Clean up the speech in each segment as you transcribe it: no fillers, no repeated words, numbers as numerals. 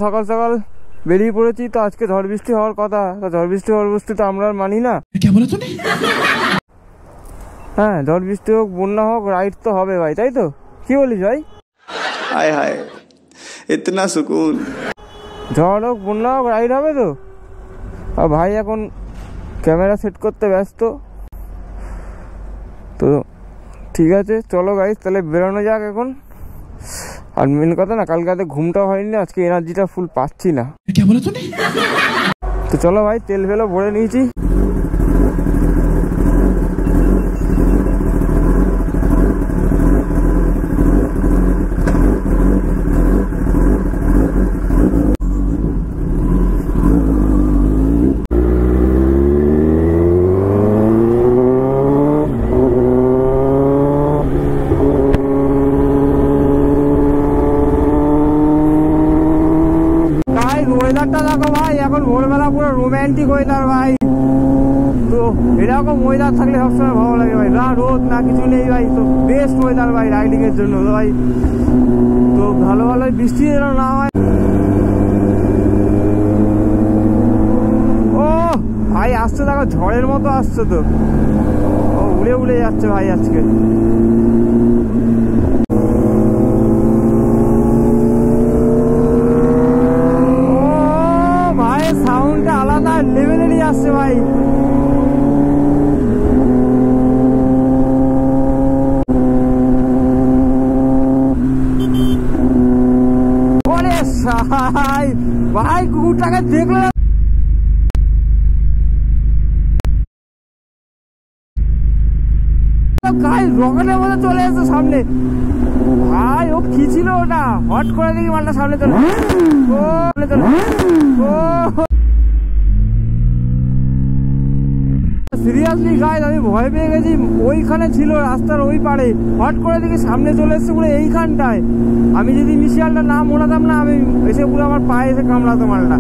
সকাল সকাল বেরিয়ে পড়েছি, তো আজকে ঝড় বৃষ্টি হওয়ার কথা। তো ঝড় বৃষ্টি হওয়ার বৃষ্টি তো আমরা আর মানি না। হ্যাঁ, ঝড় বৃষ্টি হোক বন্যা হোক রাইড তো হবে ভাই, তাই তো? কি বলিস ভাই? হায় হায় ইতনা সুকুন। ঝড় হোক বন্যা হোক রাইড হবে তো। আর ভাই এখন ক্যামেরা সেট করতে ব্যস্ত। তো ঠিক আছে, চলো গাইস তাহলে বেরোনো যাক এখন। আর মেন কথা না, কালকে রাতে ঘুমটাও হয়নি, আজকে এনার্জিটা ফুল পাচ্ছি না। তো চলো ভাই, তেল ফেলো ভরে নিয়েছি। ওয়েদারটা দেখো ভাই, এখন ভোরবেলা পুরো রোম্যান্টিক ওয়েদার ভাই। তো এরকম ওয়েদার থাকলে সবসময় ভালো লাগে ভাই, না রোদ না কিছু নেই ভাই। তো বেস্ট ওয়েদার ভাই রাইডিং এর জন্য তো ভাই। তো ভালো ভালো বৃষ্টি যেন না হয়। ও ভাই আসছে দেখো, ঝড়ের মতো আসছে তো, উড়ে উড়ে যাচ্ছে ভাই আজকে। সাউন্ডটা আলাদা লেভেলেরই আসছে ভাই। ওরে সাই ভাই, কুকুরটাকে দেখলে রকেটের মধ্যে চলে এসছে সামনে ভাই। ও কি ছিল ওটা? হট করে দেখি মালটা সামনে চলে সিরিয়াসলি গাইস, আমি ভয় পেয়ে গেছি। ওইখানে ছিল রাস্তার ওই পারে, হট করে দেখি সামনে চলে এসছে পুরো এইখানটায়। আমি যদি ইনিশিয়ালটা না মোড়াতাম না, আমি এসে পুরো আমার পায়ে এসে কামড়াতো মালটা।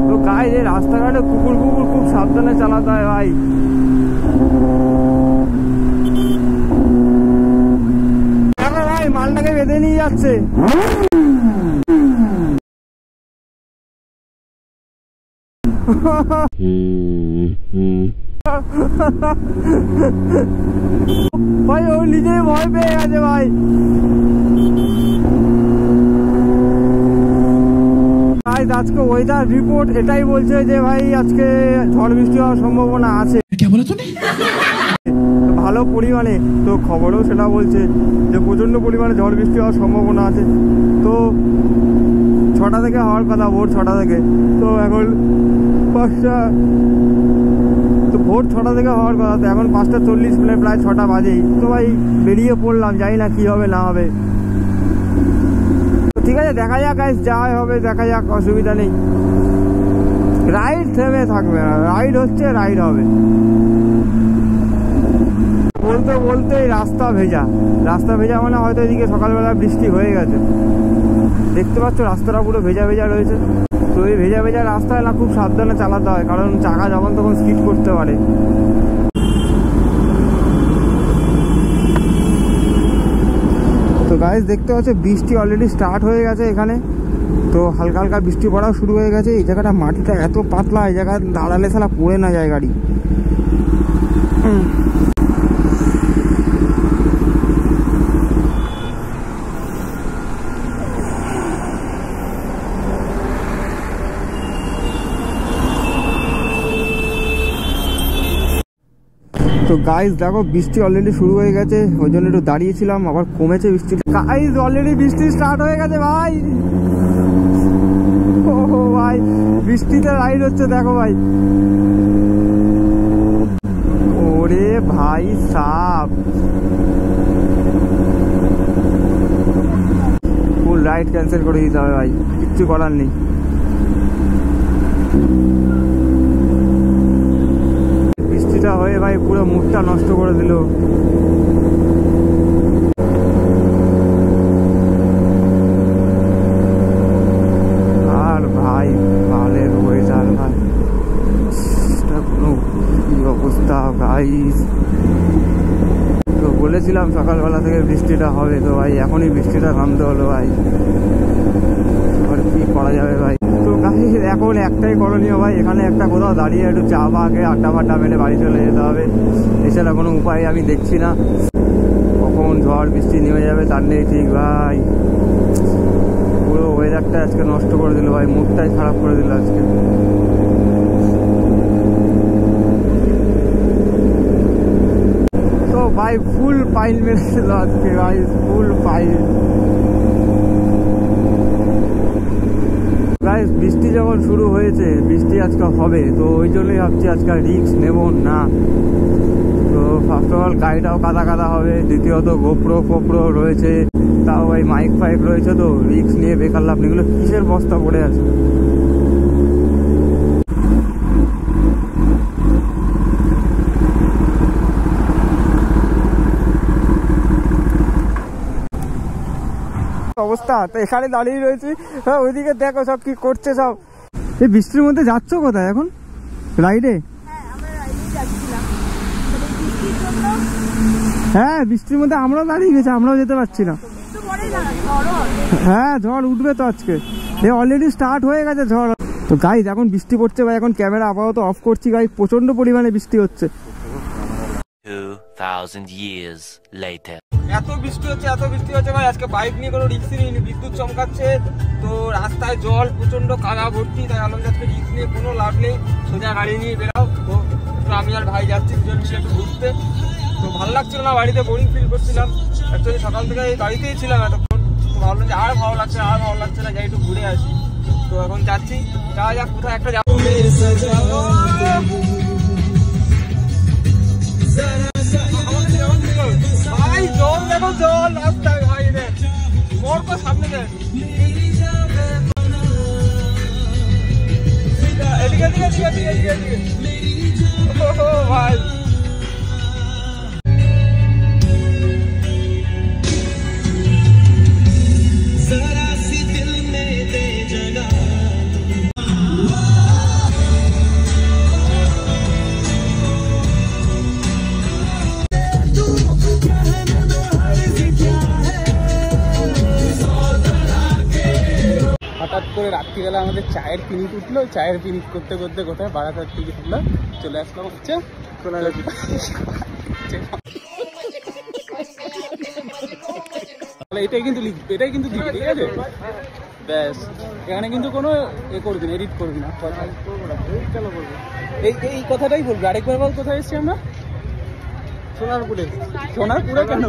তো গাইস, এই রাস্তাঘাটে কুকুর খুব সাবধানে চালাতে হয় ভাই। দেখো ভাই, মালটাকে বেঁধে নিয়ে যাচ্ছে। ভাই ও নিজেই ভয় পেয়ে গেছে ভাই। আজকে ওয়েদার রিপোর্ট এটাই বলছে যে ভাই আজকে ঝড় বৃষ্টি হওয়ার সম্ভাবনা আছে ভালো পরিমাণে। তো খবরেও সেটা বলছে যে প্রচন্ড পরিমাণে ঝড় বৃষ্টি হওয়ার সম্ভাবনা আছে। তো 6টা থেকে হওয়ার কথা, ভোর 6টা থেকে। তো এখন 5টা, তো ভোর 6টা থেকে হওয়ার কথা, তো এখন 5:40, মানে প্রায় 6টা বাজেই। তো ভাই বেরিয়ে পড়লাম, জানি না কি হবে না হবে। তো ঠিক আছে, দেখা যাক গাইস, যা হবে দেখা যাক, অসুবিধা নেই। রাইড থেমে থাকবে না, রাইড হচ্ছে রাইড হবে। বলতে বলতে রাস্তা ভেজা মানে হয়তো এদিকে সকালবেলা বৃষ্টি হয়ে গেছে। দেখতে পাচ্ছ রাস্তাটা পুরো ভেজা ভেজা রয়েছে। তো এই ভেজা ভেজা রাস্তায় না খুব সাবধানে চালাতে হয়, কারণ চাকা যখন তখন স্কিড করতে পারে। তো গাইস দেখতে পাচ্ছ বৃষ্টি অলরেডি স্টার্ট হয়ে গেছে এখানে। তো হালকা হালকা বৃষ্টি পড়াও শুরু হয়ে গেছে। এই জায়গাটা মাটিটা এত পাতলা, এই জায়গায় দাঁড়ালে শালা পড়ে না যায় গাড়ি। তো গাইস দেখো, বৃষ্টি অলরেডি শুরু হয়ে গেছে, ওই জন্য একটু দাঁড়িয়েছিলাম, আবার কমেছে বৃষ্টি। গাইস অলরেডি বৃষ্টি স্টার্ট হয়ে গেছে ভাই। ও ভাই, বৃষ্টিতে রাইড হচ্ছে দেখো ভাই। ওরে ভাই সাপ, ফুল রাইড ক্যান্সেল করে দিতে হবে ভাই, কিচ্ছু করার নেই। হয়ে ভাই পুরো মুডটা নষ্ট করে দিল। আর ভাই ভালের ওয়েদার ভাই, কোনো কি অবস্থা গাইস। তো বলেছিলাম ভেবেছিলাম সকালবেলা থেকে বৃষ্টিটা হবে, তো ভাই এখনই বৃষ্টিটা নামতে হলো ভাই, আর কি করা যাবে ভাই। তো গাইস এখন একটাই করণীয় ভাই, এখানে একটা কোথাও দাঁড়িয়ে একটু চা পাকে আড্ডা ফাড্ডা মেরে বাড়ি চলে যেতে হবে, এছাড়া কোনো উপায় আমি দেখছি না। কখন ঝড় বৃষ্টি নেমে যাবে তার নেই ঠিক ভাই। পুরো ওয়েদারটা আজকে নষ্ট করে দিল ভাই, মুডটাই খারাপ করে দিল আজকে। তো ভাই ফুল পাইল মেরেছিল আজকে ভাই, ফুল পাইল। গাইস বৃষ্টি যখন শুরু হয়েছে, বৃষ্টি আজকে হবে, তো ওই জন্যই ভাবছি আজকে রিস্ক নেব না। তো ফার্স্ট অফ অল গাড়িটাও কাদা কাদা হবে, দ্বিতীয়ত গোপ্রো ফোপ্রো রয়েছে, তাও ভাই মাইক ফাইক রয়েছে, তো রিস্ক নিয়ে বেকার লাভ নেই। এগুলো কিসের বস্তা পড়ে আছে? অবস্থা তো এখানে দাঁড়িয়ে রয়েছি, হ্যাঁ ওইদিকে দেখো সব কি করছে সব। এই বৃষ্টির মধ্যে যাচ্ছ কোথায় এখন? রাইডে? হ্যাঁ বৃষ্টির মধ্যে আমরাও দাঁড়িয়ে গেছি, আমরাও যেতে পারছি না। হ্যাঁ ঝড় উঠবে তো আজকে, অলরেডি স্টার্ট হয়ে গেছে ঝড়। তো গাইস এখন বৃষ্টি পড়ছে ভাই, এখন ক্যামেরা আপাতত অফ করছি গাইস, প্রচন্ড পরিমাণে বৃষ্টি হচ্ছে। 2000 years later. এত বৃষ্টি হচ্ছে ভাই, আজকে বাইক নিয়ে কোনো রিস্ক নিইনি, বিদ্যুৎ চমকাচ্ছে, তো রাস্তায় জল প্রচন্ড কাদা ভর্তি, তাই আলম আজকে রিস্ক নিয়ে কোনো লাভ নেই, সোজা গাড়ি নিয়ে বেরাও। তো আমি আর ভাই যাচ্ছি দুজন মিলে একটু ঘুরতে, তো ভালো লাগছিল না, বাড়িতে বোরিং ফিল করছিলাম। অ্যাকচুয়ালি সকাল থেকে এই বাড়িতেই ছিলাম এতক্ষণ, তো ভাবলাম যে আর ভালো লাগছে না, যাই একটু ঘুরে আসি। তো এখন যাচ্ছি, যাওয়া যাক কোথায় একটা যাবো। ভাই জল দেখো, জল রাস্তায় ভাই, দেখ মোড় তো সামনে, দেখ এদিকে ভাই। হঠাৎ করে রাত্রিবেলা আমাদের চায়ের পিনিক উঠলো, চায়ের পিনিক করতে করতে কোথায় বারাসাত থেকে উঠলো, চলে আসলাম হচ্ছে এটাই কিন্তু দিবি, ঠিক আছে? ব্যাস এখানে কিন্তু কোনো করবি না, এডিট করবি না, এই কথাটাই বলবি। আরেকবার বল কোথায় এসছি আমরা? সোনারপুরে কেন?